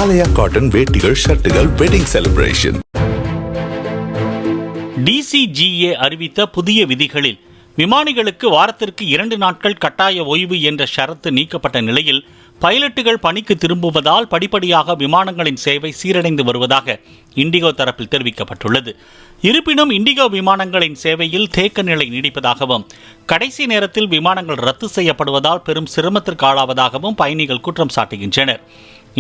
ஆலயா cotton வேட்டிகள் ஷர்ட்டுகள் wedding celebration. DCGA அறிவித்த புதிய விதிகளில் விமானிகளுக்கு வாரத்திற்கு 2 நாட்கள் கட்டாய ஓய்வு என்ற ஷரத்து நீக்கப்பட்ட நிலையில் பைலட்டுகள் பணிக்கு திரும்புவதால் படிப்படியாக விமானங்களின் சேவை சீரடைந்து வருவதாக இண்டிகோ தரப்பில் தெரிவிக்கப்பட்டுள்ளது. இருப்பினும் இண்டிகோ விமானங்களின் சேவையில் தேக்க நிலை நீடிப்பதாகவும் கடைசி நேரத்தில் விமானங்கள் ரத்து செய்யப்படுவதால் பெரும் சிரமத்திற்கு ஆளாவதாகவும் பயணிகள் குற்றம் சாட்டுகின்றனர்.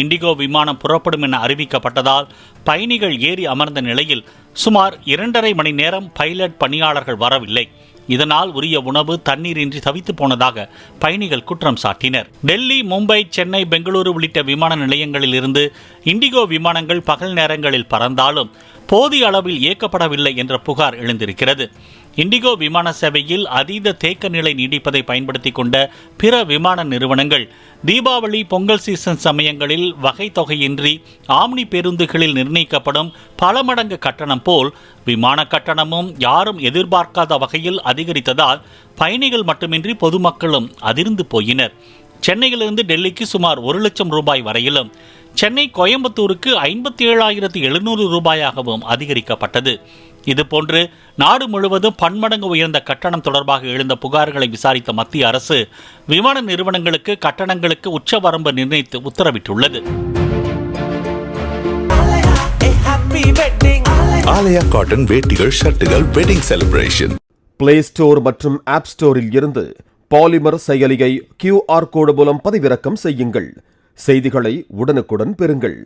இண்டிகோ விமானம் புறப்படும் என அறிவிக்கப்பட்டதால் பயணிகள் ஏறி அமர்ந்த நிலையில் சுமார் 2.5 மணி நேரம் பைலட் பணியாளர்கள் வரவில்லை. இதனால் உரிய உணவு தண்ணீரின்றி தவித்து போனதாக பயணிகள் குற்றம் சாட்டினர். டெல்லி, மும்பை, சென்னை, பெங்களூரு உள்ளிட்ட விமான நிலையங்களில் இருந்து இண்டிகோ விமானங்கள் பகல் நேரங்களில் பறந்தாலும் போதிய அளவில் இயக்கப்படவில்லை என்ற புகார் எழுந்திருக்கிறது. இண்டிகோ விமான சேவையில் அதீத தேக்க நிலை நீடிப்பதை பயன்படுத்தி கொண்ட பிற விமான நிறுவனங்கள் தீபாவளி, பொங்கல் சீசன் சமயங்களில் வகை தொகையின்றி ஆம்னி பேருந்துகளில் நிர்ணயிக்கப்படும் பல மடங்கு கட்டணம் போல் விமான கட்டணமும் யாரும் எதிர்பார்க்காத வகையில் அதிகரித்ததால் பயணிகள் மட்டுமின்றி பொதுமக்களும் அதிர்ந்து போயினர். சென்னையிலிருந்து டெல்லிக்கு சுமார் 1 லட்சம் ரூபாய் வரையிலும், சென்னை கோயம்புத்தூருக்கு 57,700 ரூபாயாகவும் அதிகரிக்கப்பட்டது. இதுபோன்று நாடு முழுவதும் பன்மடங்கு உயர்ந்த கட்டணம் தொடர்பாக எழுந்த புகார்களை விசாரித்த மத்திய அரசு விமான நிறுவனங்களுக்கு கட்டணங்களுக்கு உச்சவரம்பு நிர்ணயித்து உத்தரவிட்டுள்ளது. ஆலயா காட்டன் வேட்டிகள் ஷர்ட்டுகள் வெட்டிங் செலிப்ரேஷன். பிளே ஸ்டோர் மற்றும் ஆப் ஸ்டோரில் இருந்து பாலிமர் செயலியை QR கோடு மூலம் பதிவிறக்கம் செய்யுங்கள். செய்திகளை உடனுக்குடன் பெறுங்கள்.